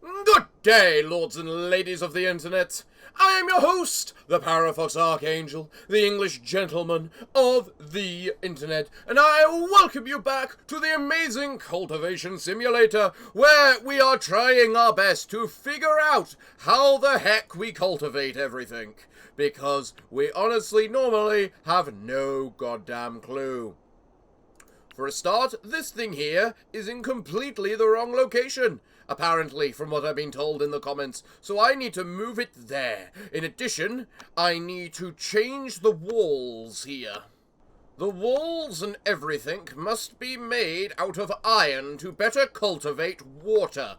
Good day, lords and ladies of the internet. I am your host, the Parafox Archangel, the English gentleman of the internet, and I welcome you back to the amazing Cultivation Simulator, where we are trying our best to figure out how the heck we cultivate everything, because we honestly normally have no goddamn clue. For a start, this thing here is in completely the wrong location, apparently, from what I've been told in the comments, so I need to move it there. In addition, I need to change the walls here. The walls and everything must be made out of iron to better cultivate water.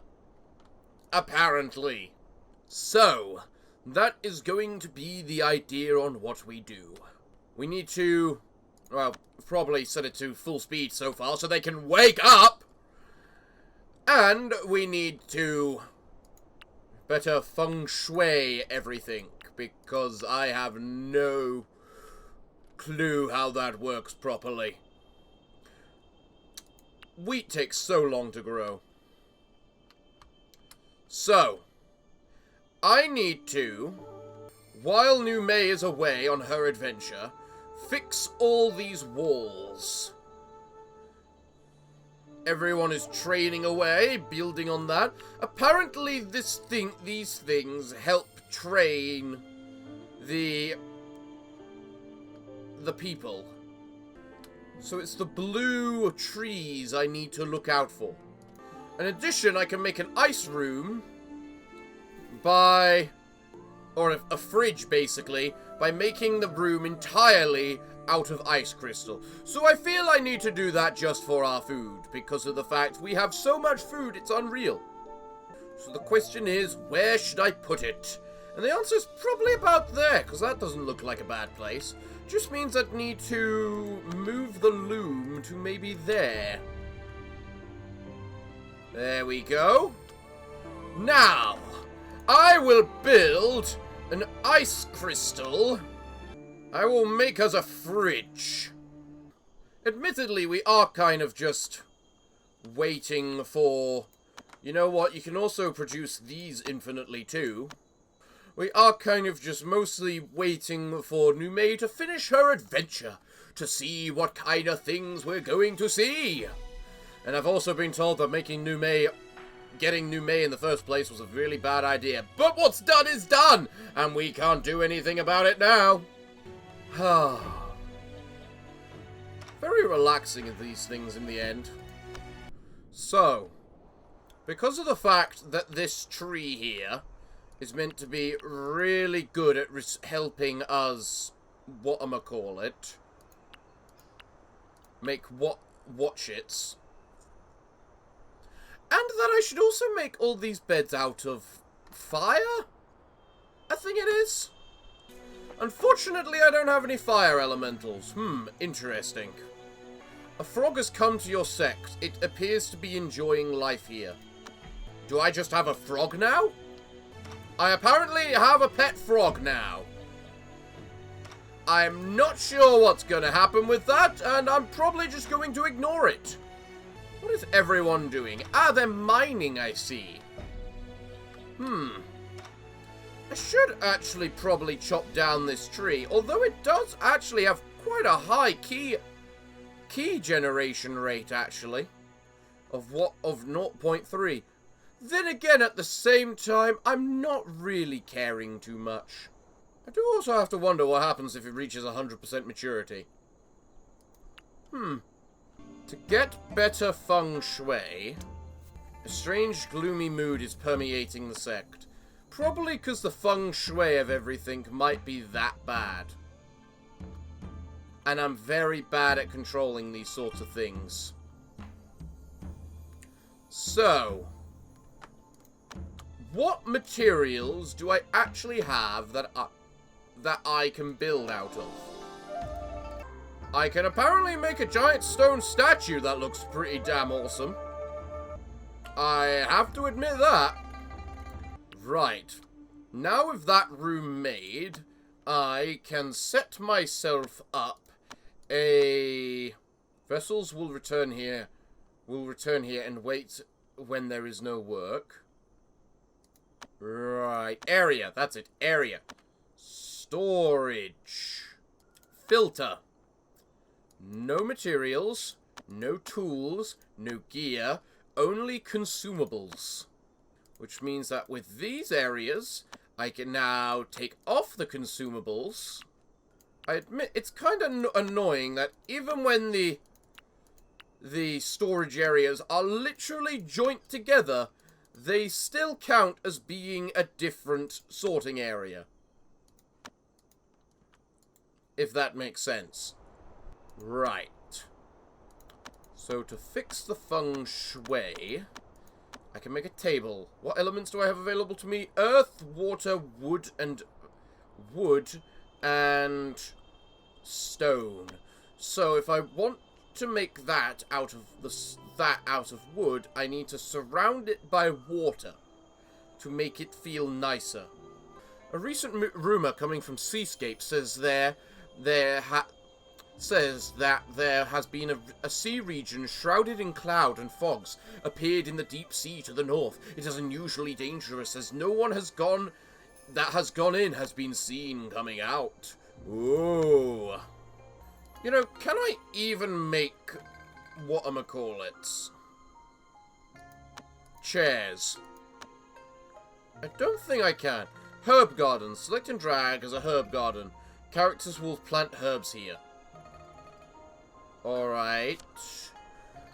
Apparently. So, that is going to be the idea on what we do. We need to, well, probably set it to full speed so far so they can wake up! And we need to better Feng Shui everything, because I have no clue how that works properly. Wheat takes so long to grow. So, I need to, while Niu Mei is away on her adventure, fix all these walls. Everyone is training away, building on that. Apparently these things help train the people. So it's the blue trees I need to look out for. In addition, I can make an ice room by, or a fridge basically, by making the room entirely out of ice crystal. So I feel I need to do that just for our food, because of the fact we have so much food, it's unreal. So the question is, where should I put it? And the answer is probably about there, because that doesn't look like a bad place. Just means I'd need to move the loom to maybe there. There we go. Now, I will build an ice crystal. I will make us a fridge. Admittedly, we are kind of just waiting for... You know what? You can also produce these infinitely too. We are kind of just mostly waiting for Niu Mei to finish her adventure, to see what kind of things we're going to see. And I've also been told that getting Niu Mei in the first place was a really bad idea. But what's done is done, and we can't do anything about it now. Very relaxing of these things in the end. So, because of the fact that this tree here is meant to be really good at helping us, whatchamacallit, make watchits, and that I should also make all these beds out of fire? I think it is. Unfortunately, I don't have any fire elementals. Interesting. A frog has come to your sect. It appears to be enjoying life here. Do I just have a frog now? I apparently have a pet frog now. I'm not sure what's going to happen with that, and I'm probably just going to ignore it. What is everyone doing? Ah, they're mining, I see. I should actually probably chop down this tree, although it does actually have quite a high key generation rate, actually, of 0.3. Then again, at the same time, I'm not really caring too much. I do also have to wonder what happens if it reaches 100% maturity. To get better Feng Shui, a strange gloomy mood is permeating the sect. Probably because the Feng Shui of everything might be that bad. And I'm very bad at controlling these sorts of things. So, what materials do I actually have that I can build out of? I can apparently make a giant stone statue that looks pretty damn awesome. I have to admit that. Right. Now with that room made, I can set myself up a... Vessels will return here and wait when there is no work. Right, area. That's it. Area. Storage. Filter. No materials. No tools. No gear. Only consumables. Which means that with these areas, I can now take off the consumables. I admit, it's kind of annoying that even when the storage areas are literally joined together, they still count as being a different sorting area. If that makes sense. Right. So to fix the Feng Shui, I can make a table. What elements do I have available to me? Earth, water, wood, and stone. So if I want to make that out of wood, I need to surround it by water to make it feel nicer. A recent rumor coming from Seascape says that there has been a sea region shrouded in cloud and fogs appeared in the deep sea to the north. It is unusually dangerous, as no one has gone in has been seen coming out. Ooh. You know, can I even make whatchamacallits? Chairs. I don't think I can. Herb garden. Select and drag as a herb garden. Characters will plant herbs here. Alright.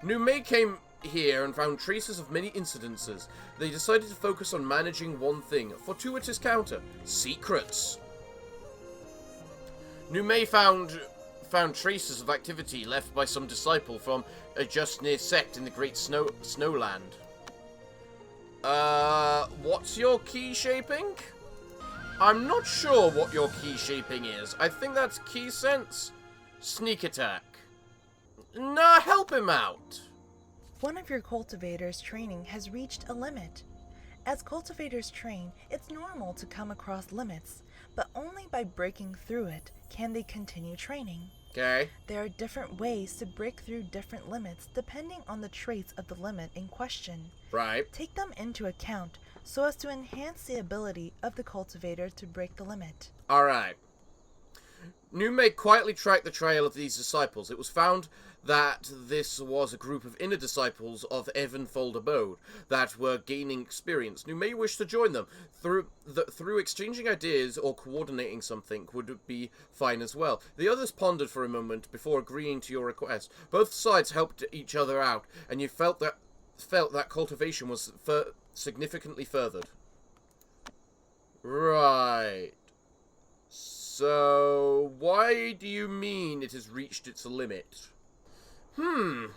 Niu Mei came here and found traces of many incidences. They decided to focus on managing one thing. Fortuitous counter. Secrets. Niu Mei found traces of activity left by some disciple from a just near sect in the Great Snowland. What's your key shaping? I'm not sure what your key shaping is. I think that's key sense. Sneak attack. Nah, help him out. One of your cultivators' training has reached a limit. As cultivators train, it's normal to come across limits, but only by breaking through it can they continue training. Okay. There are different ways to break through different limits depending on the traits of the limit in question. Right. Take them into account so as to enhance the ability of the cultivator to break the limit. Alright. Niu Mei quietly tracked the trail of these disciples. It was found that this was a group of inner disciples of Evenfold Abode that were gaining experience. Niu Mei wished to join them. Through exchanging ideas or coordinating something would be fine as well. The others pondered for a moment before agreeing to your request. Both sides helped each other out, and you felt that cultivation was significantly furthered. Right. So, why do you mean it has reached its limit? Kinda...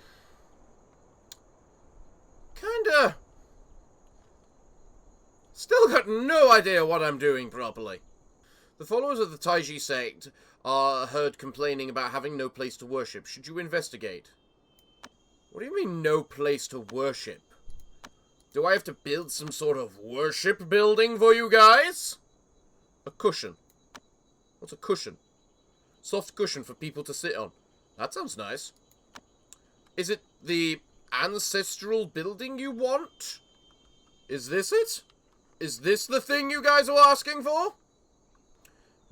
Still got no idea what I'm doing properly. The followers of the Taiji sect are heard complaining about having no place to worship. Should you investigate? What do you mean, no place to worship? Do I have to build some sort of worship building for you guys? A cushion. What's a cushion? Soft cushion for people to sit on. That sounds nice. Is it the ancestral building you want? Is this it? Is this the thing you guys are asking for?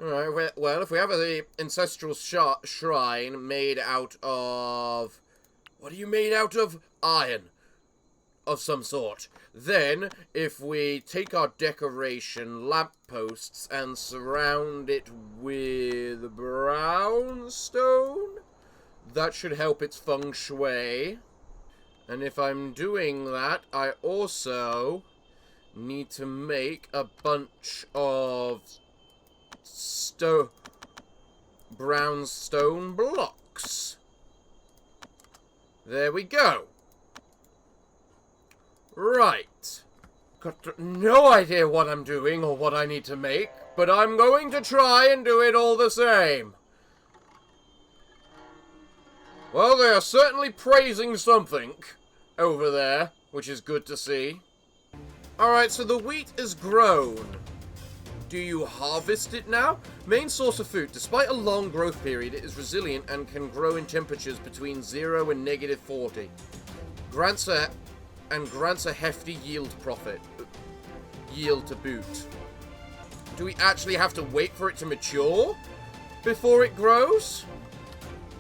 Alright, well, if we have the ancestral shrine made out of... What are you made out of? Iron. Of some sort. Then, if we take our decoration lampposts and surround it with brown stone, that should help its feng shui. And if I'm doing that, I also need to make a bunch of brown stone blocks. There we go. Right. Got no idea what I'm doing or what I need to make, but I'm going to try and do it all the same. Well, they are certainly praising something over there, which is good to see. Alright, so the wheat is grown. Do you harvest it now? Main source of food. Despite a long growth period, it is resilient and can grow in temperatures between 0 and -40. Grants a hefty yield to boot. Do we actually have to wait for it to mature before it grows?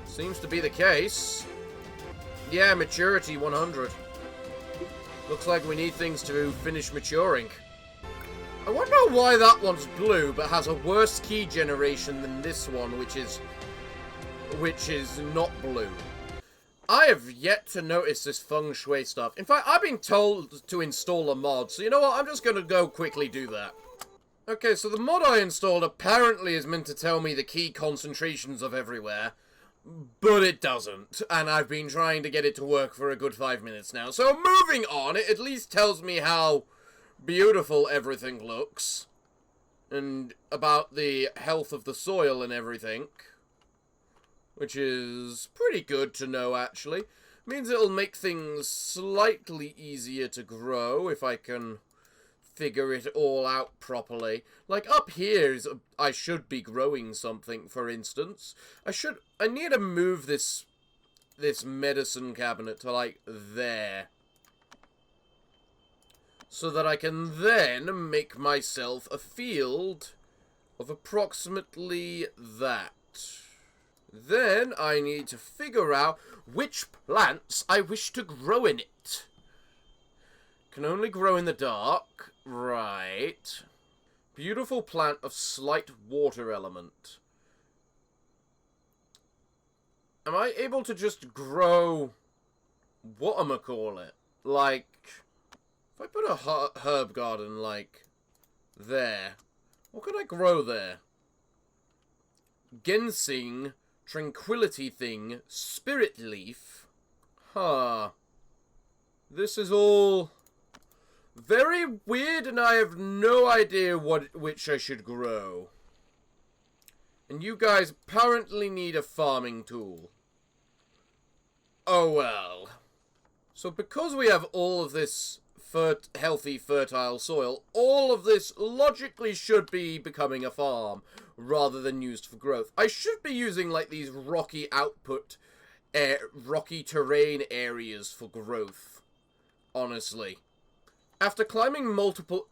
Seems to be the case. Yeah, maturity 100. Looks like we need things to finish maturing. I wonder why that one's blue but has a worse key generation than this one, which is not blue. I have yet to notice this Feng Shui stuff. In fact, I've been told to install a mod, so you know what? I'm just going to go quickly do that. Okay, so the mod I installed apparently is meant to tell me the key concentrations of everywhere, but it doesn't, and I've been trying to get it to work for a good 5 minutes now. So moving on, it at least tells me how beautiful everything looks, and about the health of the soil and everything, which is pretty good to know, actually. Means it'll make things slightly easier to grow if I can figure it all out properly. Like up here is I should be growing something, for instance. I need to move this medicine cabinet to like there, so that I can then make myself a field of approximately that. Then I need to figure out which plants I wish to grow in it. Can only grow in the dark. Right. Beautiful plant of slight water element. Am I able to just grow whatchamacallit? Like, if I put a herb garden, like, there, what can I grow there? Ginseng, tranquility thing, spirit leaf. Huh. This is all very weird, and I have no idea which I should grow. And you guys apparently need a farming tool. Oh well. So because we have all of this healthy, fertile soil, all of this logically should be becoming a farm rather than used for growth. I should be using like these rocky rocky terrain areas for growth, honestly. After climbing multiple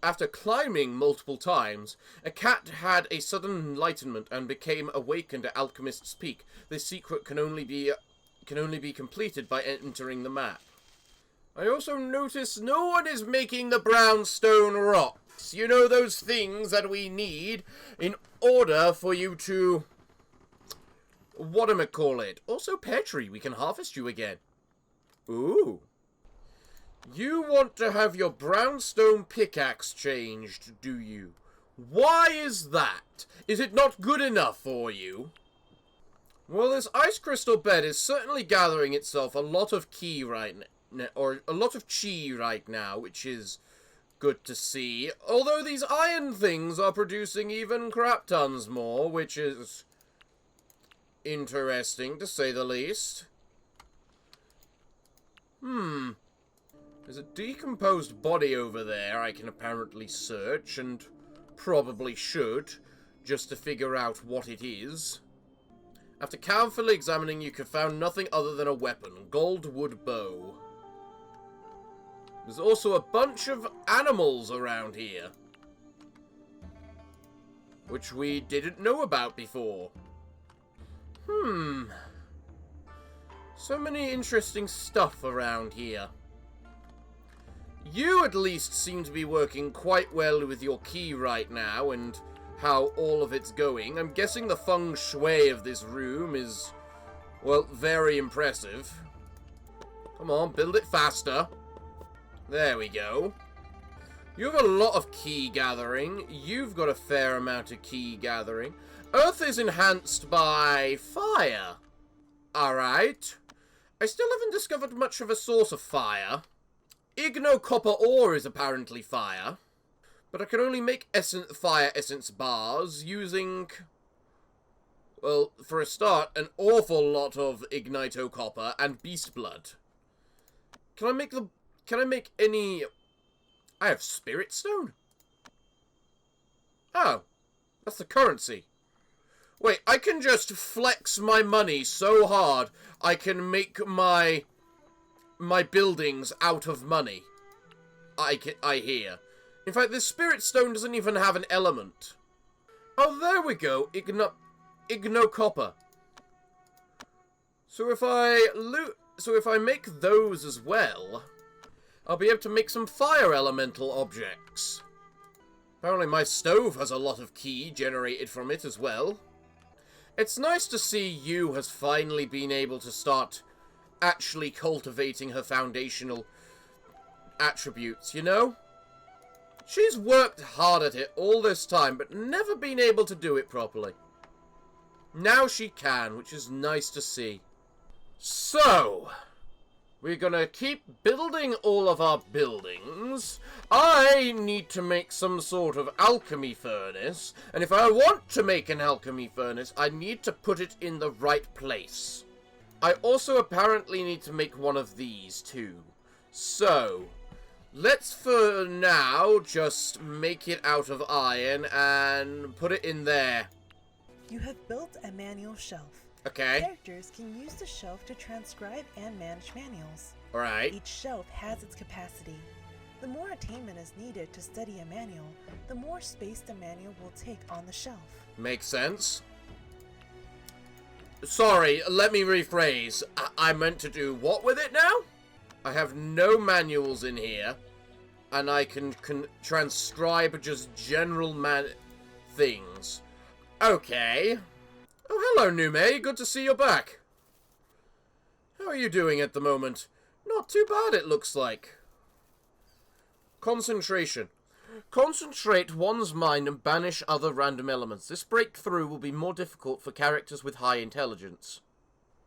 times, a cat had a sudden enlightenment and became awakened at Alchemist's Peak. This secret can only be completed by entering the map. I also notice no one is making the brown stone rocks. You know, those things that we need in order for you to... whatchamacallit? Also, Petri, we can harvest you again. Ooh. You want to have your brownstone pickaxe changed, do you? Why is that? Is it not good enough for you? Well, this ice crystal bed is certainly gathering itself a lot of chi right now, which is good to see. Although these iron things are producing even crap tons more, which is interesting to say the least. There's a decomposed body over there I can apparently search, and probably should, just to figure out what it is. After carefully examining, you could found nothing other than a weapon, gold wood bow. There's also a bunch of animals around here, which we didn't know about before. So many interesting stuff around here. You at least seem to be working quite well with your key right now and how all of it's going. I'm guessing the feng shui of this room is, well, very impressive. Come on, build it faster. There we go. You have a lot of key gathering. You've got a fair amount of key gathering. Earth is enhanced by fire. Alright. I still haven't discovered much of a source of fire. Igno copper ore is apparently fire, but I can only make fire essence bars using, well, for a start, an awful lot of ignito copper and beast blood. Can I make any... I have spirit stone? Oh, that's the currency. Wait, I can just flex my money so hard I can make my buildings out of money. I hear. In fact, this spirit stone doesn't even have an element. Oh, there we go. Igno copper. So if I make those as well, I'll be able to make some fire elemental objects. Apparently my stove has a lot of ki generated from it as well. It's nice to see Yu has finally been able to start actually cultivating her foundational attributes, you know? She's worked hard at it all this time, but never been able to do it properly. Now she can, which is nice to see. So, we're gonna keep building all of our buildings. I need to make some sort of alchemy furnace, and if I want to make an alchemy furnace, I need to put it in the right place. I also apparently need to make one of these too. So, let's for now just make it out of iron and put it in there. You have built a manual shelf. Okay. Characters can use the shelf to transcribe and manage manuals. Alright. Each shelf has its capacity. The more attainment is needed to study a manual, the more space the manual will take on the shelf. Makes sense. Sorry, let me rephrase. I meant to do what with it now? I have no manuals in here, and I can transcribe just general things. Okay. Oh, hello, Niu Mei. Good to see you're back. How are you doing at the moment? Not too bad, it looks like. Concentration. Concentrate one's mind and banish other random elements. This breakthrough will be more difficult for characters with high intelligence.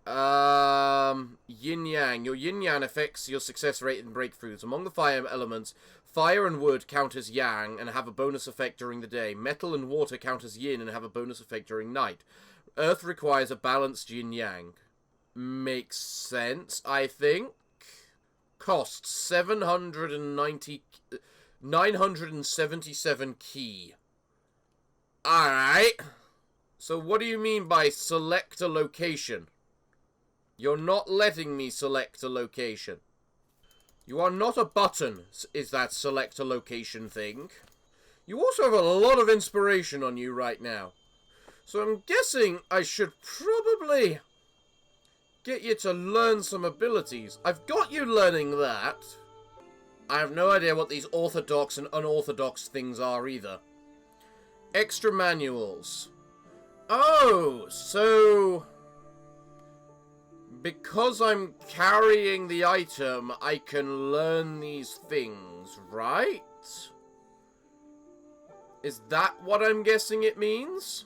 Yin-yang. Your yin-yang affects your success rate in breakthroughs. Among the fire elements, fire and wood count as yang and have a bonus effect during the day. Metal and water count as yin and have a bonus effect during night. Earth requires a balanced yin-yang. Makes sense, I think. Cost 977 ki. Alright. So what do you mean by select a location? You're not letting me select a location. You are not a button, is that select a location thing. You also have a lot of inspiration on you right now. So I'm guessing I should probably get you to learn some abilities. I've got you learning that. I have no idea what these orthodox and unorthodox things are either. Extra manuals. Oh, so because I'm carrying the item, I can learn these things, right? Is that what I'm guessing it means?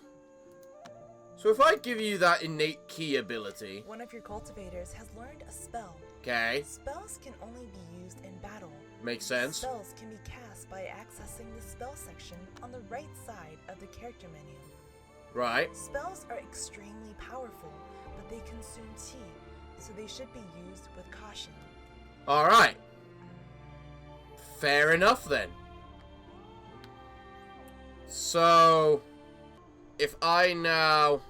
So if I give you that innate ki ability... One of your cultivators has learned a spell. Okay. Spells can only be used in battle. Makes sense. Spells can be cast by accessing the spell section on the right side of the character menu. Right. Spells are extremely powerful, but they consume chi, so they should be used with caution. Alright. Fair enough then. So, if I now...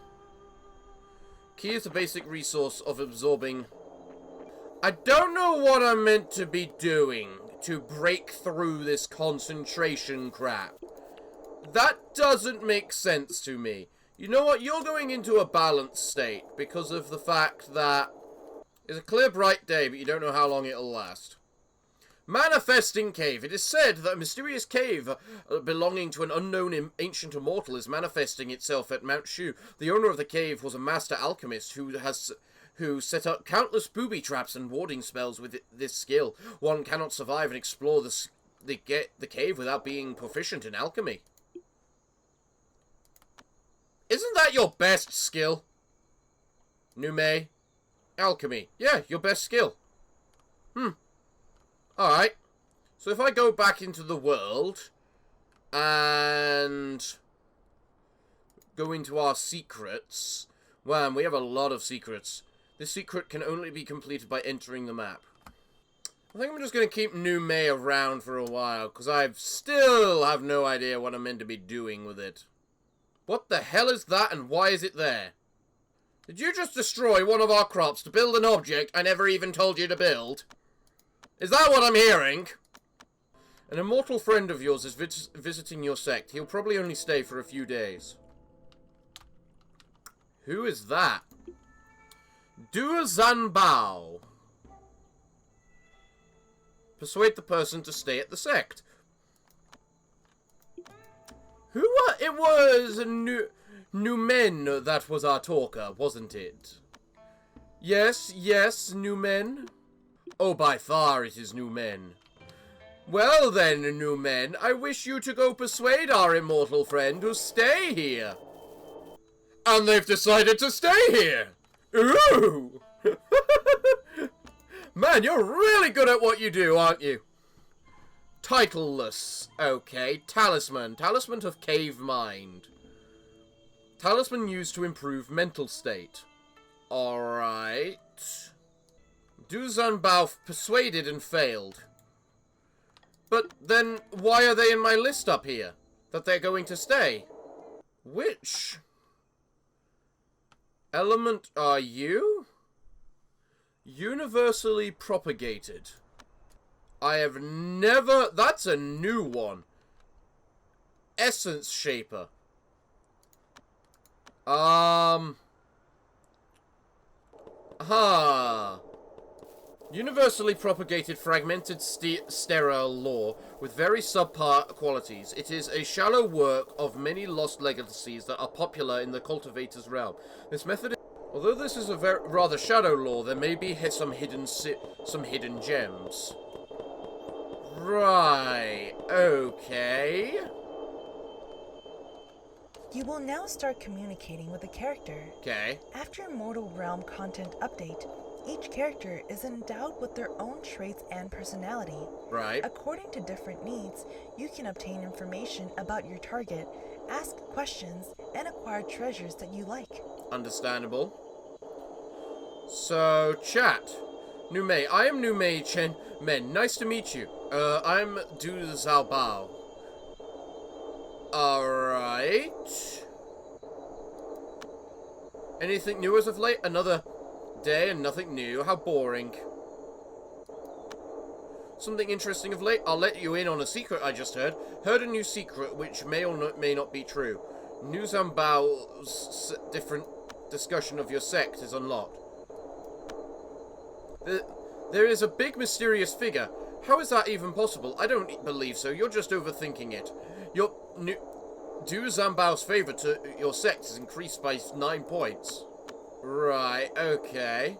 Ki is the basic resource of absorbing... I don't know what I'm meant to be doing to break through this concentration crap. That doesn't make sense to me. You know what? You're going into a balanced state because of the fact that it's a clear, bright day, but you don't know how long it'll last. Manifesting cave. It is said that a mysterious cave belonging to an unknown ancient immortal is manifesting itself at Mount Shu. The owner of the cave was a master alchemist who set up countless booby traps and warding spells with this skill. One cannot survive and explore the cave without being proficient in alchemy. Isn't that your best skill? Niu Mei? Alchemy. Yeah, your best skill. Alright. So if I go back into the world and go into our secrets, wow, we have a lot of secrets. This secret can only be completed by entering the map. I think I'm just going to keep Niu Mei around for a while, because I still have no idea what I'm meant to be doing with it. What the hell is that, and why is it there? Did you just destroy one of our crops to build an object I never even told you to build? Is that what I'm hearing? An immortal friend of yours is visiting your sect. He'll probably only stay for a few days. Who is that? Du Zanbao. Persuade the person to stay at the sect. Who it was Niu Mei that was our talker, wasn't it? Yes, Niu Mei. Oh, by far it is Niu Mei. Well then, Niu Mei, I wish you to go persuade our immortal friend to stay here. And they've decided to stay here! Ooh! Man, you're really good at what you do, aren't you? Titleless. Okay. Talisman. Talisman of Cave Mind. Talisman used to improve mental state. Alright. Du Zanbao persuaded and failed. But then, why are they in my list up here? That they're going to stay? Which element are you? Universally propagated. I have never... That's a new one. Essence Shaper. Universally propagated fragmented sterile lore with very subpar qualities. It is a shallow work of many lost legacies that are popular in the cultivator's realm. This method, although this is a rather shallow lore, there may be some hidden gems. Right. Okay. You will now start communicating with a character. Okay. After Mortal Realm content update, each character is endowed with their own traits and personality. Right. According to different needs, you can obtain information about your target, ask questions, and acquire treasures that you like. Understandable. So, chat. Niu Mei. I am Niu Mei Chen Men. Nice to meet you. I'm Du Zhaobao. Alright. Anything new as of late? Another day and nothing new. How boring. Something interesting of late? I'll let you in on a secret I just heard. Heard a new secret which may or may not be true. Niu Zanbao's different discussion of your sect is unlocked. There is a big mysterious figure. How is that even possible? I don't believe so. You're just overthinking it. Your Du Zanbao's favor to your sect is increased by 9 points. Right, okay.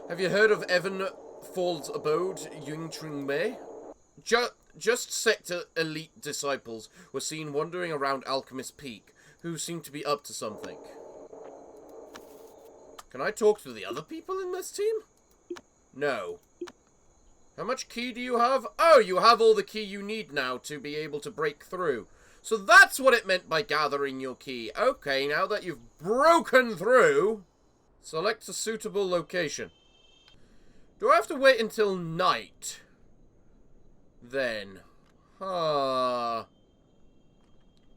Have you heard of Evan Fall's abode, Niu Mei? Just sector elite disciples were seen wandering around Alchemist Peak, who seem to be up to something. Can I talk to the other people in this team? No. How much key do you have? Oh, you have all the key you need now to be able to break through. So that's what it meant by gathering your key. Okay, now that you've broken through, select a suitable location. Do I have to wait until night? Then.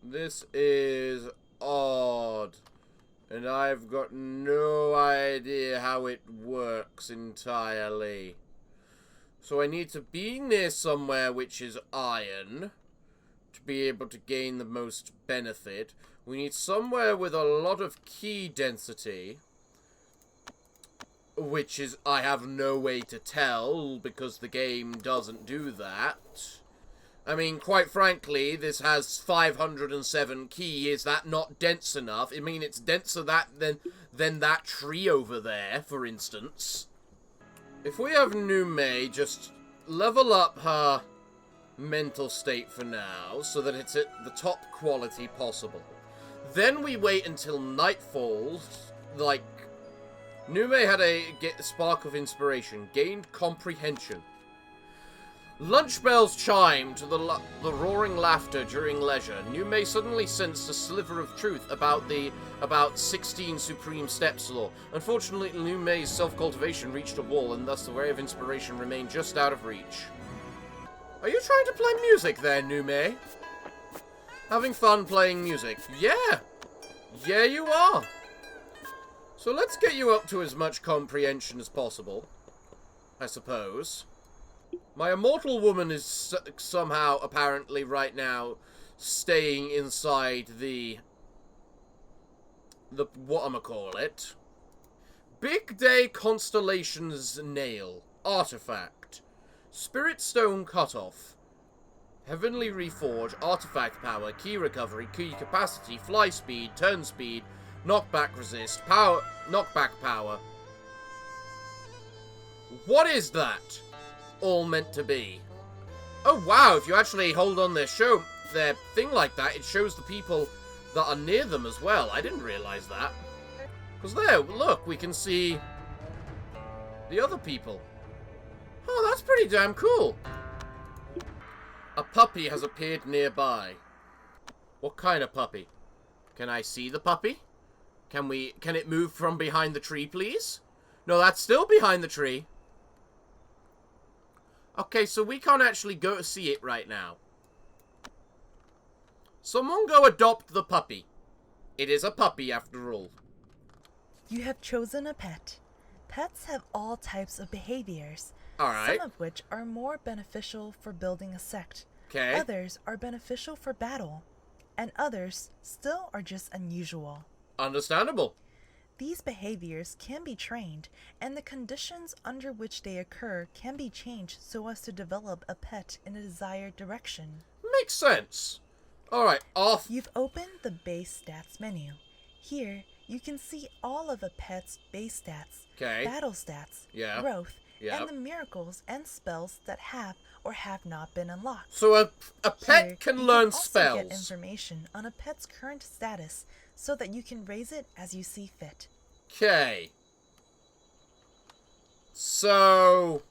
This is odd. And I've got no idea how it works entirely. So I need to be near somewhere which is iron to be able to gain the most benefit. We need somewhere with a lot of key density, which is I have no way to tell because the game doesn't do that. I mean, quite frankly, this has 507 key. Is that not dense enough? I mean, it's denser than that tree over there, for instance. If we have Niu Mei just level up her mental state for now, so that it's at the top quality possible. Then we wait until night falls, like... Niu Mei had a spark of inspiration, gained comprehension. Lunch bells chimed to the roaring laughter during leisure. Niu Mei suddenly sensed a sliver of truth about 16 Supreme Steps law. Unfortunately, Niu Mei's self-cultivation reached a wall, and thus the ray of inspiration remained just out of reach. Are you trying to play music there, Niu Mei? Having fun playing music? Yeah! Yeah, you are! So let's get you up to as much comprehension as possible, I suppose. My immortal woman is somehow, apparently, right now, staying inside the the whatchamacallit. Big Day Constellation's Nail. Artifact. Spirit Stone Cutoff. Heavenly Reforge. Artifact Power. Key Recovery. Key Capacity. Fly Speed. Turn Speed. Knockback Resist. Power. Knockback Power. What is that? All meant to be. Oh wow, if you actually hold on their thing like that, it shows the people that are near them as well. I didn't realise that. Because there, look, we can see the other people. Oh, that's pretty damn cool. A puppy has appeared nearby. What kind of puppy? Can I see the puppy? Can it move from behind the tree, please? No, that's still behind the tree. Okay, so we can't actually go to see it right now. Someone go adopt the puppy. It is a puppy after all. You have chosen a pet. Pets have all types of behaviors. Alright. Some of which are more beneficial for building a sect. Okay. Others are beneficial for battle. And others still are just unusual. Understandable. These behaviors can be trained, and the conditions under which they occur can be changed so as to develop a pet in a desired direction. Makes sense. Alright, off. You've opened the base stats menu. Here, you can see all of a pet's base stats, battle stats, growth, and the miracles and spells that have or have not been unlocked. So a pet Here, can you learn also spells. Get information on a pet's current status so that you can raise it as you see fit. Okay. So,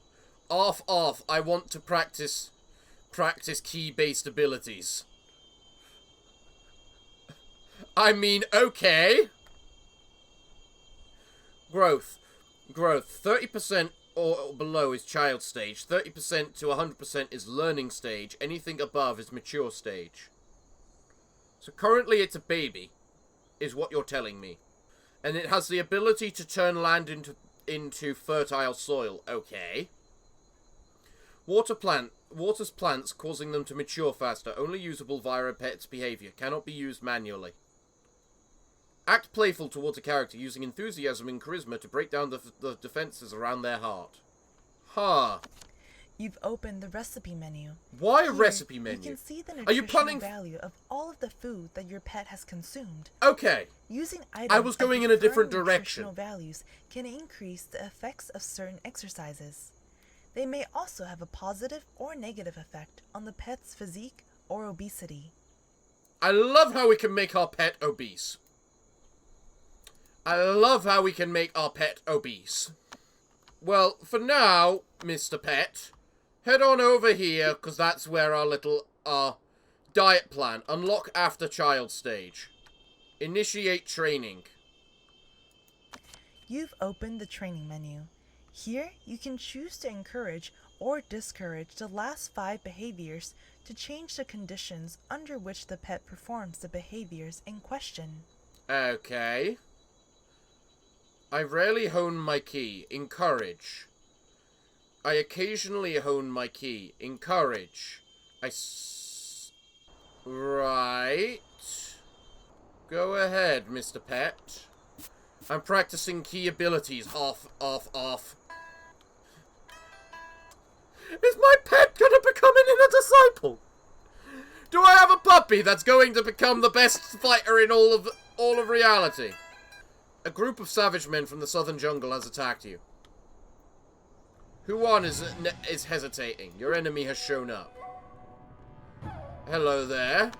off. I want to practice key-based abilities. I mean, okay. Growth. 30% or below is child stage. 30% to 100% is learning stage. Anything above is mature stage. So currently it's a baby, is what you're telling me. And it has the ability to turn land into fertile soil. Okay. Waters plants, causing them to mature faster. Only usable via a pet's behavior. Cannot be used manually. Act playful towards a character, using enthusiasm and charisma to break down the defenses around their heart. Huh. You've opened the recipe menu. Why a Here, recipe menu? You can see the Are you planning value of all of the food that your pet has consumed. Okay. Using items I was going in a different different direction. nutritional values can increase the effects of certain exercises. They may also have a positive or negative effect on the pet's physique or obesity. I love how we can make our pet obese. Well, for now, Mr. Pet, head on over here, because that's where our little, diet plan. Unlock after child stage. Initiate training. You've opened the training menu. Here, you can choose to encourage or discourage the last 5 behaviors to change the conditions under which the pet performs the behaviors in question. Okay. I rarely hone my key. Encourage. I occasionally hone my key. Encourage. Right. Go ahead, Mr. Pet. I'm practicing key abilities. Off. Is my pet gonna become an inner disciple? Do I have a puppy that's going to become the best fighter in all of reality? A group of savage men from the southern jungle has attacked you. Huan is hesitating. Your enemy has shown up. Hello there.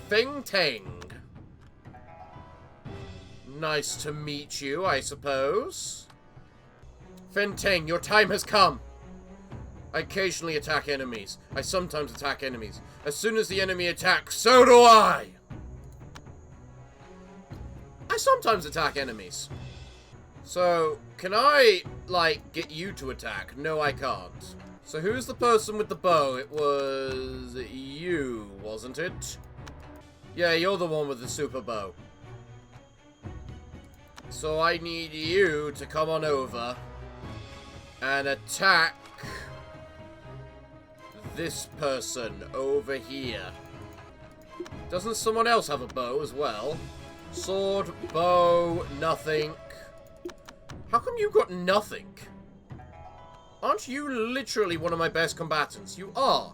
Feng Teng. Nice to meet you, I suppose. Feng Teng, your time has come. I occasionally attack enemies. I sometimes attack enemies. As soon as the enemy attacks, so do I! I sometimes attack enemies. So, can I, like, get you to attack? No, I can't. So who's the person with the bow? It was you, wasn't it? Yeah, you're the one with the super bow. So I need you to come on over and attack this person over here. Doesn't someone else have a bow as well? Sword, bow, nothing. How come you got nothing? Aren't you literally one of my best combatants? You are.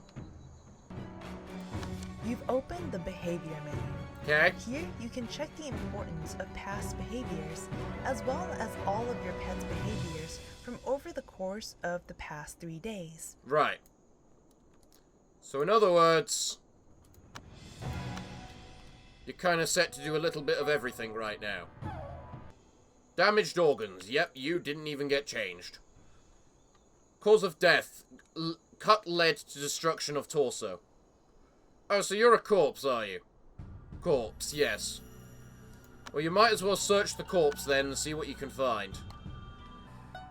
You've opened the behavior menu. Okay. Here you can check the importance of past behaviors, as well as all of your pet's behaviors from over the course of the past 3 days. Right. So in other words, you're kind of set to do a little bit of everything right now. Damaged organs. Yep, you didn't even get changed. Cause of death. Cut led to destruction of torso. Oh, so you're a corpse, are you? Corpse, yes. Well, you might as well search the corpse then and see what you can find.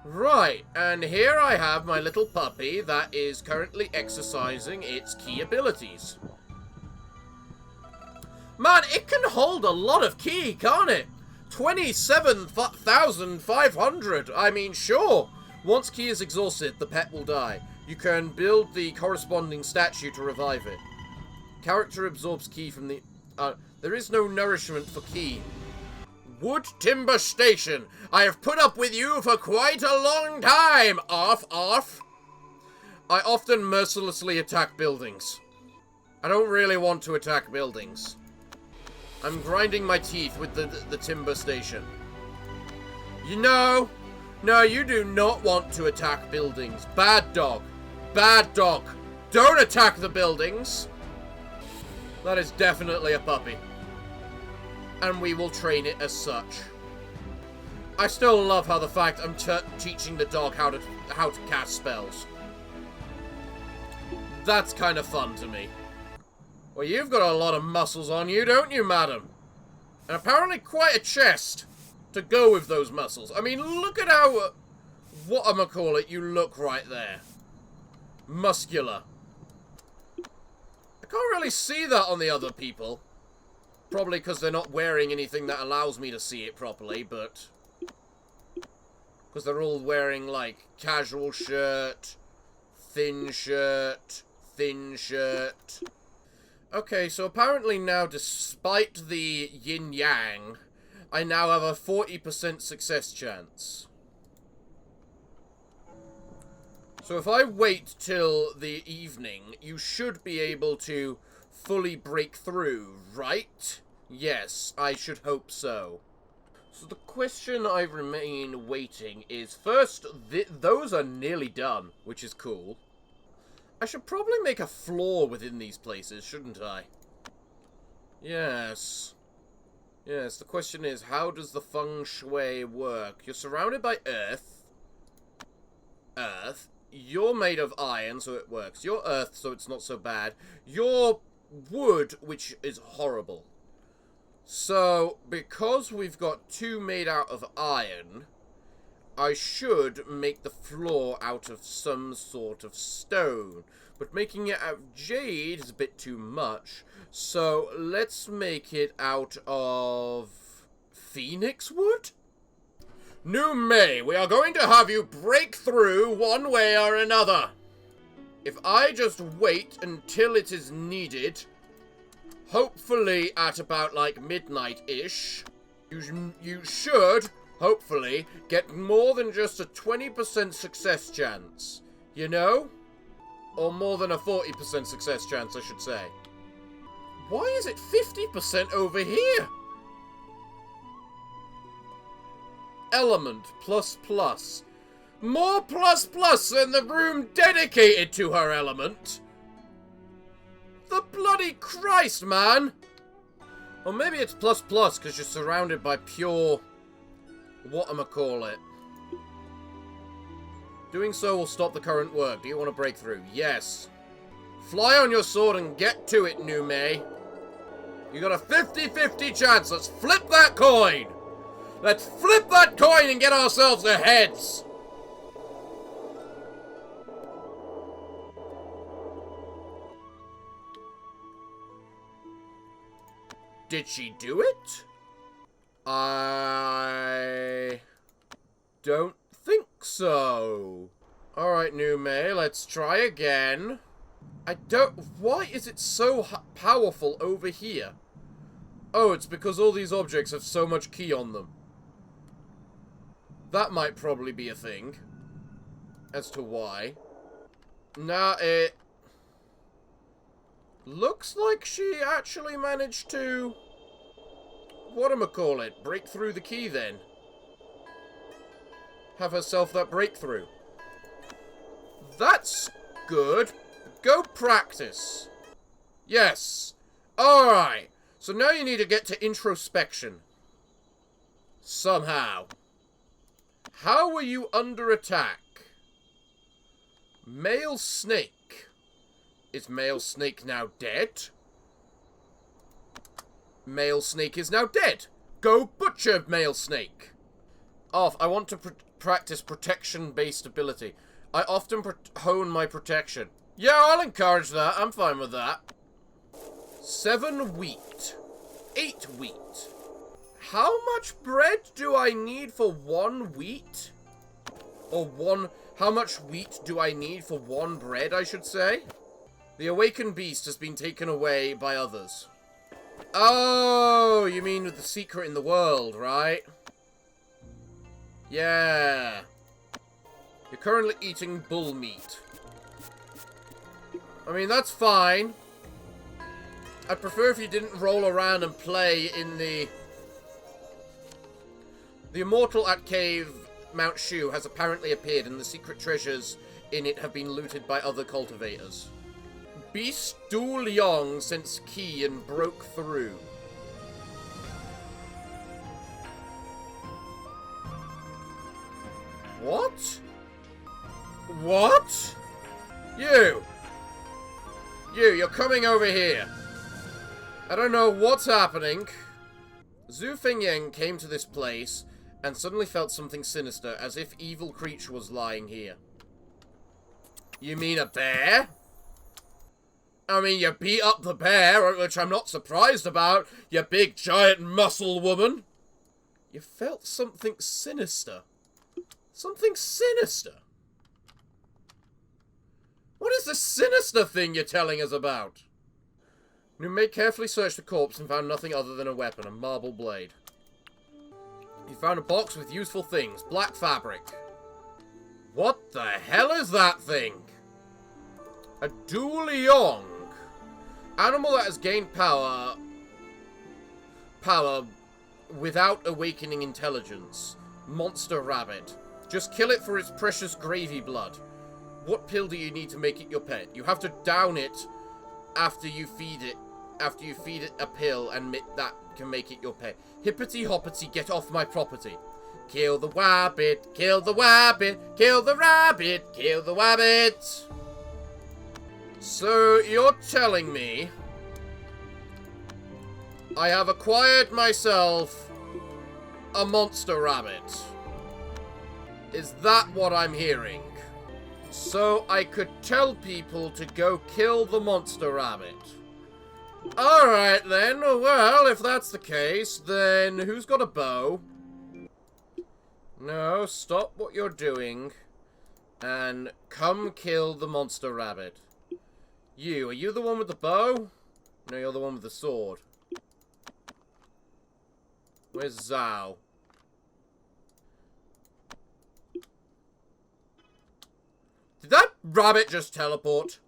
Right, and here I have my little puppy that is currently exercising its key abilities. Man, it can hold a lot of ki, can't it? 27,500. I mean, sure. Once ki is exhausted, the pet will die. You can build the corresponding statue to revive it. Character absorbs ki from the... there is no nourishment for ki. Wood Timber Station. I have put up with you for quite a long time. Off. I often mercilessly attack buildings. I don't really want to attack buildings. I'm grinding my teeth with the Timber Station. You know... No, you do not want to attack buildings. Bad dog. Bad dog. Don't attack the buildings. That is definitely a puppy. And we will train it as such. I still love how the fact I'm teaching the dog how to cast spells. That's kind of fun to me. Well, you've got a lot of muscles on you, don't you, madam? And apparently quite a chest to go with those muscles. I mean, look at how, whatchamacallit, you look right there. Muscular. I can't really see that on the other people. Probably because they're not wearing anything that allows me to see it properly, but... Because they're all wearing, like, casual shirt, thin shirt, thin shirt. Okay, so apparently now, despite the yin-yang, I now have a 40% success chance. So if I wait till the evening, you should be able to fully break through, right? Yes, I should hope so. So the question I remain waiting is, first, those are nearly done, which is cool. I should probably make a floor within these places, shouldn't I? Yes. Yes, the question is, how does the Feng Shui work? You're surrounded by earth. Earth. You're made of iron, so it works. You're earth, so it's not so bad. You're wood, which is horrible. So, because we've got two made out of iron, I should make the floor out of some sort of stone. But making it out of jade is a bit too much. So, let's make it out of phoenix wood? Niu Mei, we are going to have you break through one way or another. If I just wait until it is needed, hopefully at about, like, midnight-ish, you should, hopefully, get more than just a 20% success chance. You know? Or more than a 40% success chance, I should say. Why is it 50% over here? Element plus plus. More plus plus than the room dedicated to her element. The bloody Christ, man! Or maybe it's plus plus because you're surrounded by pure... whatchamacallit. Doing so will stop the current work. Do you want to break through? Yes. Fly on your sword and get to it, Niu Mei. You got a 50-50 chance. Let's flip that coin! Let's flip that coin and get ourselves the heads! Did she do it? I don't think so. Alright, Niu Mei, let's try again. Why is it so powerful over here? Oh, it's because all these objects have so much key on them. That might probably be a thing. As to why. Nah, it looks like she actually managed to... whatchamacallit? Break through the key then. Have herself that breakthrough. That's good. Go practice. Yes. Alright. So now you need to get to introspection. Somehow. How were you under attack? Male snake. Is male snake now dead? Male snake is now dead. Go butcher male snake. Off. I want to practice protection-based ability. I often hone my protection. Yeah, I'll encourage that. I'm fine with that. 7 wheat. 8 wheat. How much bread do I need for 1 wheat? Or how much wheat do I need for 1 bread, I should say? The awakened beast has been taken away by others. Oh, you mean with the secret in the world, right? Yeah. You're currently eating bull meat. I mean, that's fine. I'd prefer if you didn't roll around and play in the immortal at cave Mount Shu has apparently appeared, and the secret treasures in it have been looted by other cultivators. Beast Du Liang sensed key and broke through. What? What? You're coming over here. I don't know what's happening. Zhu Fengyang came to this place and suddenly felt something sinister, as if evil creature was lying here. You mean a bear? I mean, you beat up the bear, which I'm not surprised about, you big giant muscle woman. You felt something sinister. Something sinister? What is this sinister thing you're telling us about? Niu Mei carefully searched the corpse and found nothing other than a weapon, a marble blade. He found a box with useful things, black fabric. What the hell is that thing? A Du Liang. Animal that has gained power without awakening intelligence. Monster rabbit. Just kill it for its precious gravy blood. What pill do you need to make it your pet? You have to down it after you feed it. After you feed it a pill, and that can make it your pet. Hippity hoppity, get off my property. Kill the wabbit, kill the wabbit, kill the rabbit, kill the wabbit. So, you're telling me I have acquired myself a monster rabbit. Is that what I'm hearing? So I could tell people to go kill the monster rabbit. Alright then, well, if that's the case, then who's got a bow? No, stop what you're doing and come kill the monster rabbit. Are you the one with the bow? No, you're the one with the sword. Where's Zhao? Did that rabbit just teleport?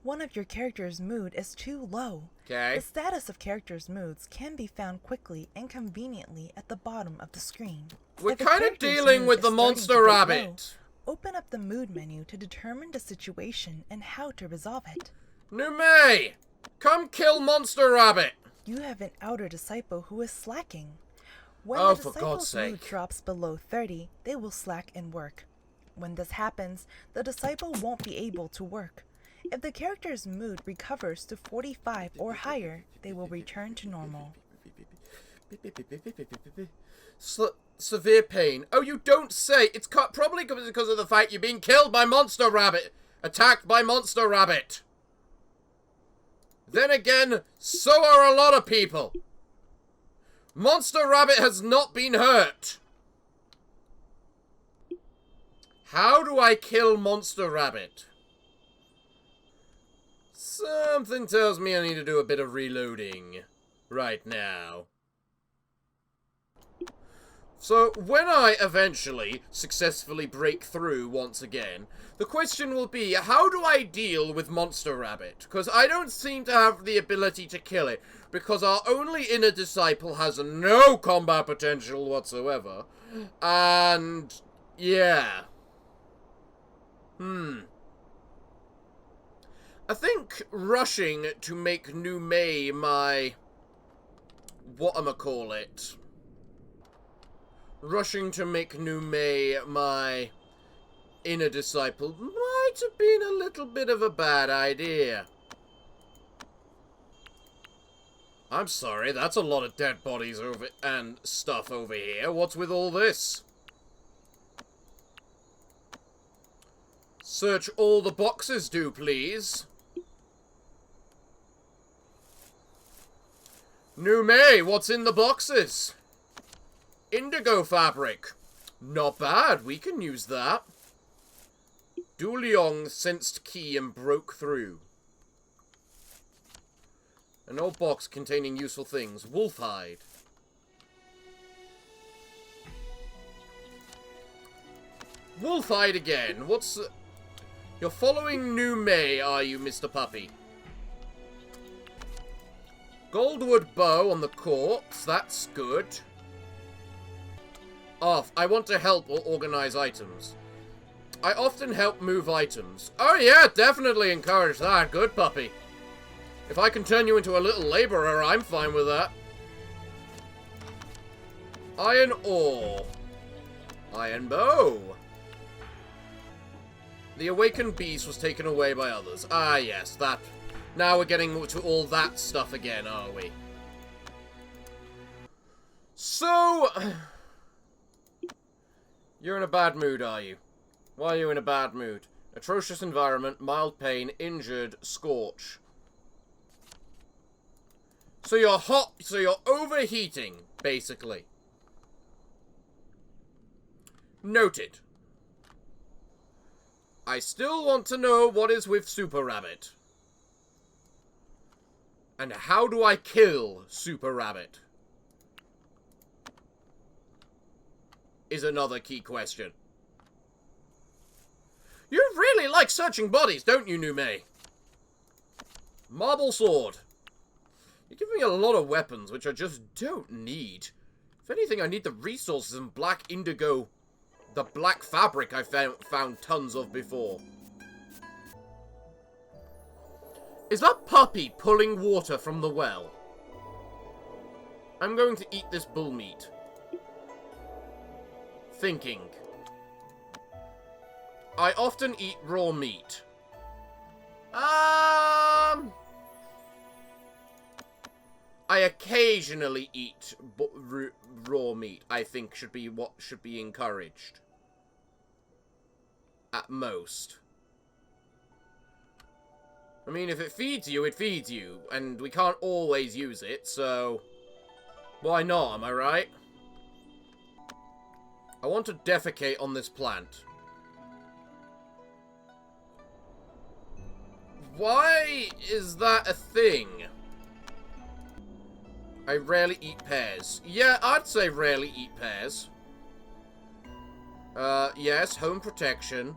One of your character's mood is too low. Okay. The status of characters' moods can be found quickly and conveniently at the bottom of the screen. We're If a kind of character's dealing mood with is the starting monster to get rabbit. low, open up the mood menu to determine the situation and how to resolve it. Niu Mei! Come kill monster rabbit! You have an outer disciple who is slacking. When Oh, the for God's disciple's mood sake. drops below 30, they will slack in work. When this happens, the disciple won't be able to work. If the character's mood recovers to 45 or higher, they will return to normal. Severe pain. Oh, you don't say. It's probably because of the fact you're being killed by monster rabbit. Attacked by monster rabbit. Then again, so are a lot of people. Monster rabbit has not been hurt. How do I kill monster rabbit? Something tells me I need to do a bit of reloading right now. So, when I eventually successfully break through once again, the question will be, how do I deal with Monster Rabbit? Because I don't seem to have the ability to kill it, because our only inner disciple has no combat potential whatsoever. And, yeah. I think rushing to make Niu Mei my... whatchamacallit. Rushing to make Niu Mei my inner disciple might have been a little bit of a bad idea. I'm sorry, that's a lot of dead bodies and stuff over here. What's with all this? Search all the boxes, do please. Niu Mei, what's in the boxes? Indigo fabric. Not bad, we can use that. Du Liang sensed key and broke through. An old box containing useful things. Wolf hide. Wolf hide again. What's... You're following Niu Mei, are you, Mr. Puppy? Goldwood bow on the corpse. That's good. Off. I want to help or organize items. I often help move items. Oh yeah, definitely encourage that. Good puppy. If I can turn you into a little laborer, I'm fine with that. Iron ore. Iron bow. The awakened beast was taken away by others. Ah yes, that... Now we're getting to all that stuff again, are we? So... You're in a bad mood, are you? Why are you in a bad mood? Atrocious environment, mild pain, injured, scorch. So you're hot, so you're overheating, basically. Noted. I still want to know what is with Super Rabbit. And how do I kill Super Rabbit? Is another key question. You really like searching bodies, don't you, Niu Mei? Marble sword. You give me a lot of weapons, which I just don't need. If anything, I need the resources and black indigo. The black fabric I found tons of before. Is that puppy pulling water from the well? I'm going to eat this bull meat. Thinking. I often eat raw meat. I occasionally eat raw meat. I think should be what should be encouraged. At most. I mean, if it feeds you, it feeds you. And we can't always use it, so... Why not, am I right? I want to defecate on this plant. Why is that a thing? I rarely eat pears. Yeah, I'd say rarely eat pears. Yes, home protection.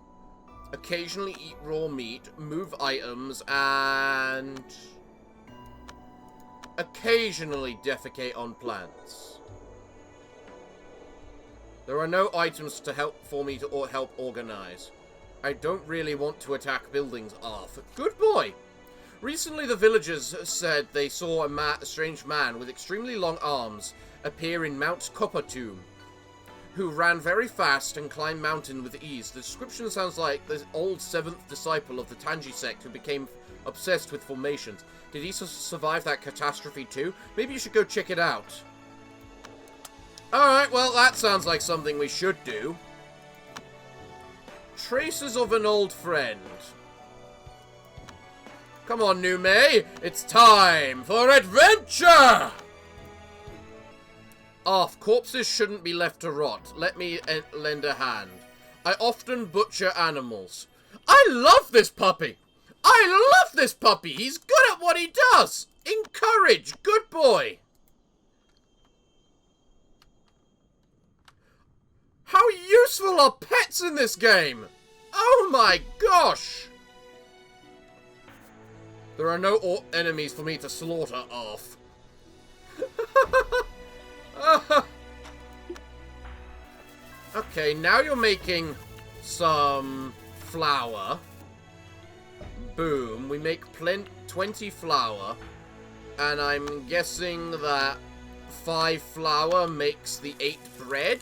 Occasionally eat raw meat, move items, and... occasionally defecate on plants. There are no items to help for me to help organize. I don't really want to attack buildings off. Good boy! Recently the villagers said they saw a strange man with extremely long arms appear in Mount Coppertomb, who ran very fast and climbed mountain with ease. The description sounds like the old 7th disciple of the Tanji sect who became obsessed with formations. Did he survive that catastrophe too? Maybe you should go check it out. Alright, well that sounds like something we should do. Traces of an old friend. Come on, Niu Mei, it's time for adventure! Off, corpses shouldn't be left to rot. Let me lend a hand. I often butcher animals. I love this puppy! I love this puppy. He's good at what he does. Encourage. Good boy. How useful are pets in this game? Oh my gosh. There are no enemies for me to slaughter off. Okay, now you're making some flour. Boom. We make 20 flour. And I'm guessing that 5 flour makes the 8 bread.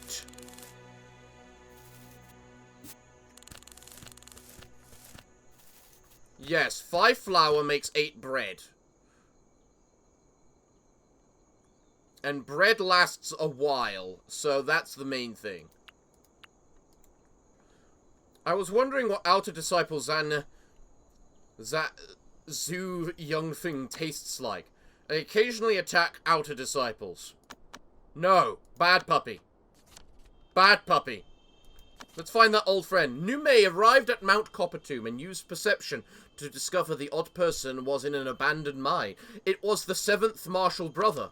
Yes, 5 flour makes 8 bread. And bread lasts a while, so that's the main thing. I was wondering what Outer Disciple Zhu Young Thing tastes like. I occasionally attack Outer Disciples. No, bad puppy. Bad puppy. Let's find that old friend. Niu Mei arrived at Mount Coppertomb and used perception to discover the odd person was in an abandoned mine. It was the 7th Martial Brother.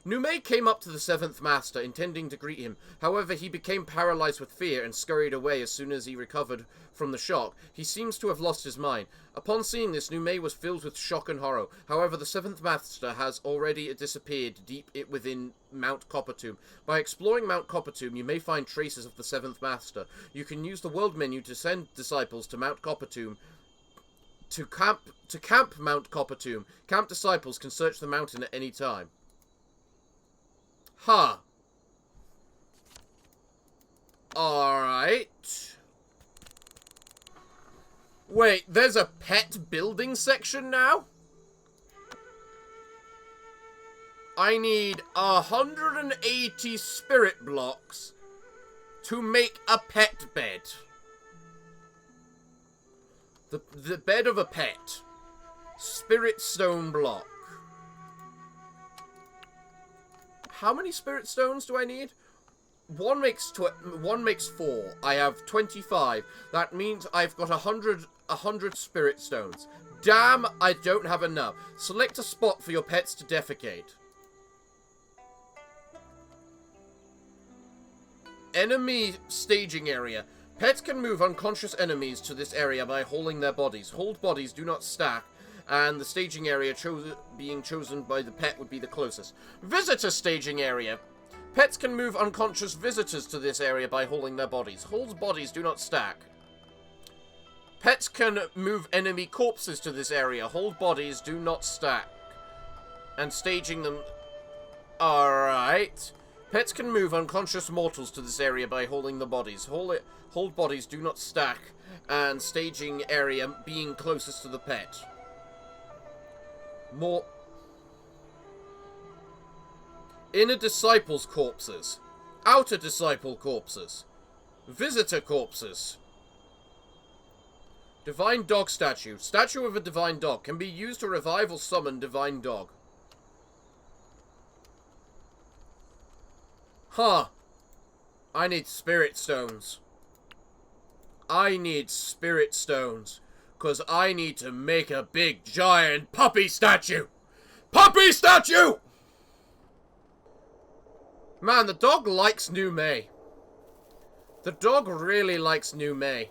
Niu Mei came up to the 7th Master, intending to greet him. However, he became paralyzed with fear and scurried away as soon as he recovered from the shock. He seems to have lost his mind. Upon seeing this, Niu Mei was filled with shock and horror. However, the 7th Master has already disappeared deep within Mount Coppertomb. By exploring Mount Coppertomb, you may find traces of the 7th Master. You can use the world menu to send disciples to Mount Coppertomb. To camp Mount Coppertomb. Camp disciples can search the mountain at any time. Huh. Alright. Wait, there's a pet building section now? I need 180 spirit blocks to make a pet bed. The bed of a pet. Spirit stone block. How many spirit stones do I need? One makes 4. I have 25. That means I've got 100 spirit stones. Damn, I don't have enough. Select a spot for your pets to defecate. Enemy staging area. Pets can move unconscious enemies to this area by holding their bodies. Hold bodies do not stack. And the staging area being chosen by the pet would be the closest. Visitor staging area. Pets can move unconscious visitors to this area by holding their bodies. Hold bodies do not stack. Pets can move enemy corpses to this area. Hold bodies do not stack. And staging them... Alright. Pets can move unconscious mortals to this area by holding the bodies. Hold bodies do not stack. And staging area being closest to the pet. More inner disciples' corpses, outer disciple corpses, visitor corpses, divine dog statue. Statue of a divine dog can be used to revive or summon divine dog. Huh. I need spirit stones. I need spirit stones. Because I need to make a big, giant puppy statue! Puppy statue! Man, the dog likes Niu Mei. The dog really likes Niu Mei.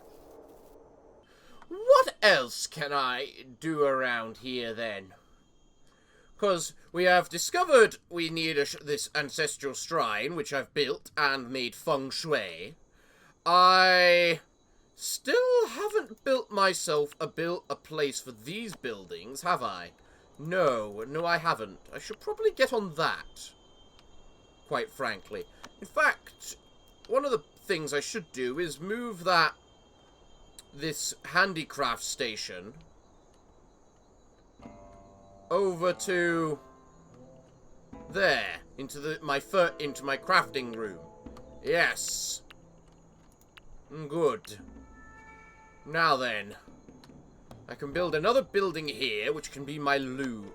What else can I do around here, then? Because we have discovered we need this ancestral shrine, which I've built and made Feng Shui. I... still haven't built myself a place for these buildings, have I? No, I haven't. I should probably get on that, quite frankly. In fact, one of the things I should do is move this handicraft station over to there, into my crafting room. Yes. Good. Now then, I can build another building here, which can be my loom.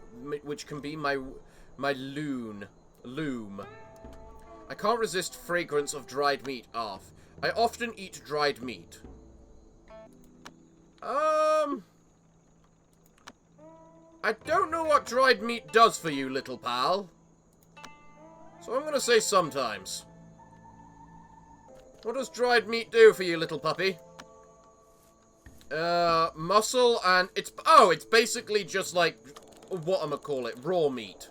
I can't resist fragrance of dried meat off. I often eat dried meat. I don't know what dried meat does for you, little pal. So I'm gonna say sometimes. What does dried meat do for you, little puppy? Muscle and it's basically just like whatchamacallit, raw meat.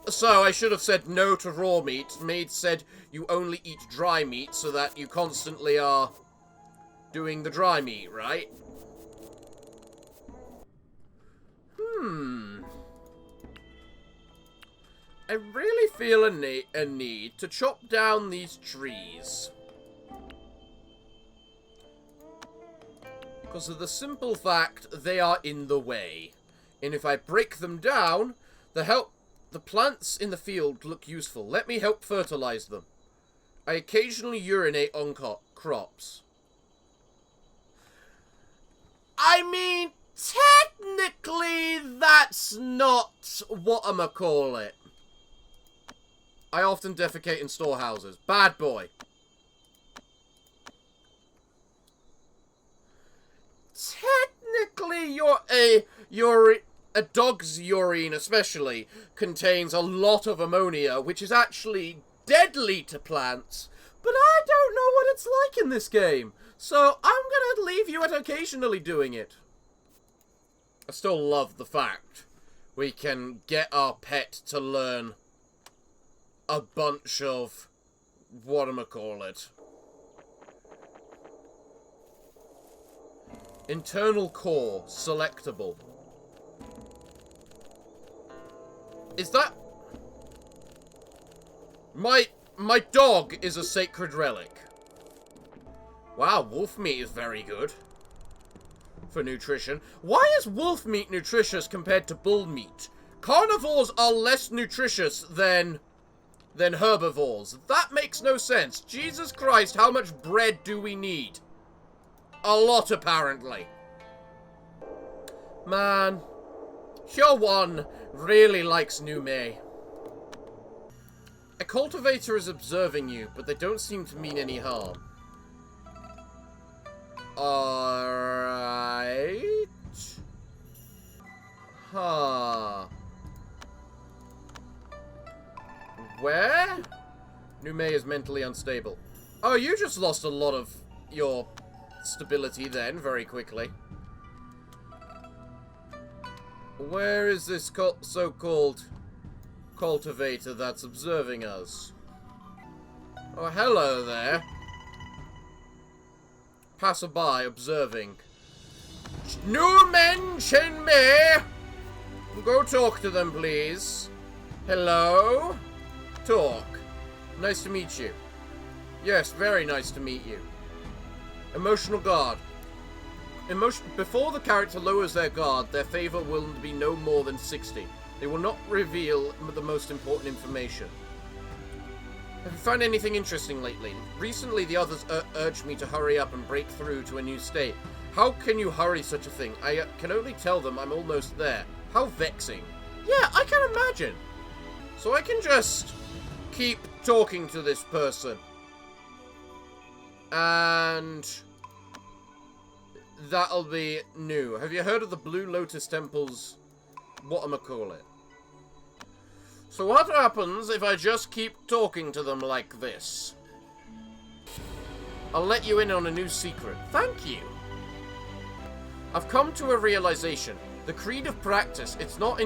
So I should have said no to raw meat. Maid said you only eat dry meat so that you constantly are doing the dry meat, right? I really feel a need to chop down these trees. Because of the simple fact they are in the way. And if I break them down, the plants in the field look useful. Let me help fertilize them. I occasionally urinate on crops. I mean, technically, that's not whatchamacallit. I often defecate in storehouses. Bad boy. Technically, a dog's urine especially contains a lot of ammonia, which is actually deadly to plants. But I don't know what it's like in this game, so I'm gonna leave you at occasionally doing it. I still love the fact we can get our pet to learn a bunch of whatchamacallit. Internal core selectable. Is that... My dog is a sacred relic. Wow, wolf meat is very good for nutrition. Why is wolf meat nutritious compared to bull meat? Carnivores are less nutritious than herbivores. That makes no sense. Jesus Christ, how much bread do we need? A lot, apparently. Man, your one really likes Niu Mei. A cultivator is observing you, but they don't seem to mean any harm. Alright. Huh. Where? Niu Mei is mentally unstable. Oh, you just lost a lot of your stability then, very quickly. Where is this so-called cultivator that's observing us? Oh, hello there. Passerby observing. New men, Chen Mei! Go talk to them, please. Hello? Talk. Nice to meet you. Yes, very nice to meet you. Emotional guard. Before the character lowers their guard, their favor will be no more than 60. They will not reveal the most important information. Have you found anything interesting lately? Recently, the others urged me to hurry up and break through to a new state. How can you hurry such a thing? I can only tell them I'm almost there. How vexing. Yeah, I can imagine. So I can just keep talking to this person. And that'll be new. Have you heard of the Blue Lotus Temple's whatchamacallit? So what happens if I just keep talking to them like this? I'll let you in on a new secret. Thank you. I've come to a realization. The creed of practice, it's not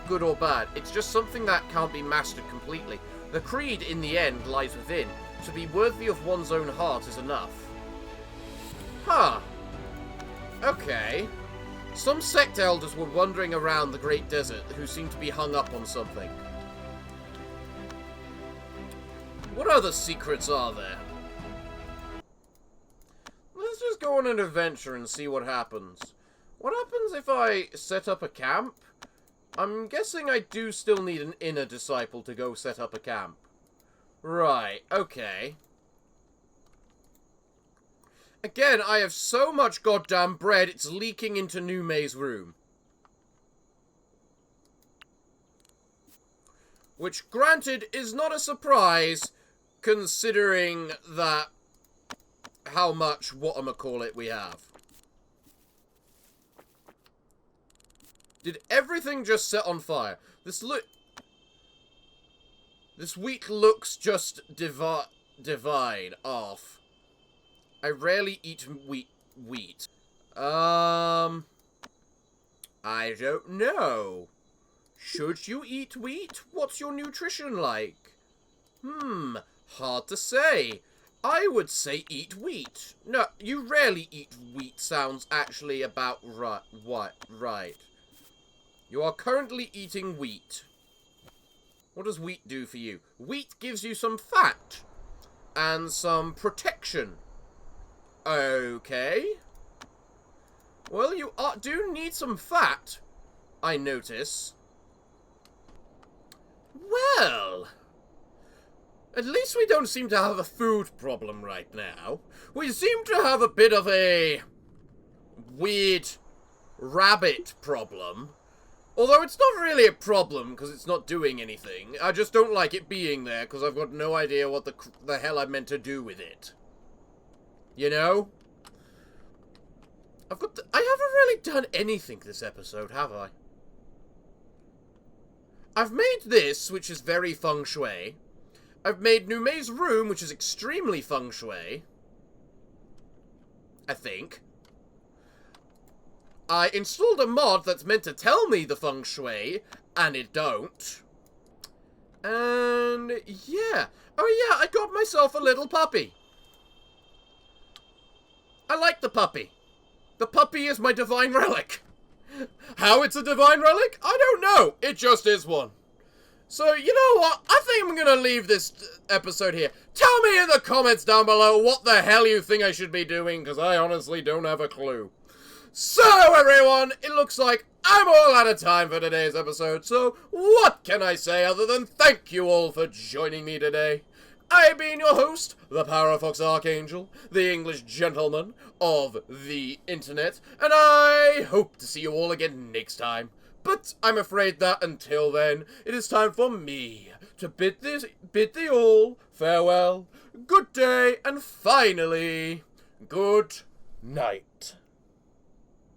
good or bad. It's just something that can't be mastered completely. The creed, in the end, lies within. To be worthy of one's own heart is enough. Huh. Okay. Some sect elders were wandering around the Great Desert who seemed to be hung up on something. What other secrets are there? Let's just go on an adventure and see what happens. What happens if I set up a camp? I'm guessing I do still need an inner disciple to go set up a camp. Right, okay. Again, I have so much goddamn bread, it's leaking into Niu Mei's room. Which, granted, is not a surprise, considering that how much whatchamacallit we have. Did everything just set on fire? This wheat looks just divide off. I rarely eat wheat. I don't know. Should you eat wheat? What's your nutrition like? Hard to say. I would say eat wheat. No, you rarely eat wheat sounds actually about right. What? Right. You are currently eating wheat. What does wheat do for you? Wheat gives you some fat. And some protection. Okay. Well, you do need some fat, I notice. Well, at least we don't seem to have a food problem right now. We seem to have a bit of a weird rabbit problem. Although it's not really a problem, because it's not doing anything. I just don't like it being there, because I've got no idea what the hell I'm meant to do with it. You know? I haven't really done anything this episode, have I? I've made this, which is very Feng Shui. I've made Niu Mei's room, which is extremely Feng Shui. I think. I installed a mod that's meant to tell me the Feng Shui, and it don't. And, yeah. Oh yeah, I got myself a little puppy. I like the puppy. The puppy is my divine relic. How it's a divine relic? I don't know. It just is one. So, you know what? I think I'm going to leave this episode here. Tell me in the comments down below what the hell you think I should be doing, because I honestly don't have a clue. So, everyone, it looks like I'm all out of time for today's episode, so what can I say other than thank you all for joining me today? I've been your host, the Parafox Archangel, the English gentleman of the internet, and I hope to see you all again next time. But I'm afraid that until then, it is time for me to bid thee all farewell, good day, and finally, good night.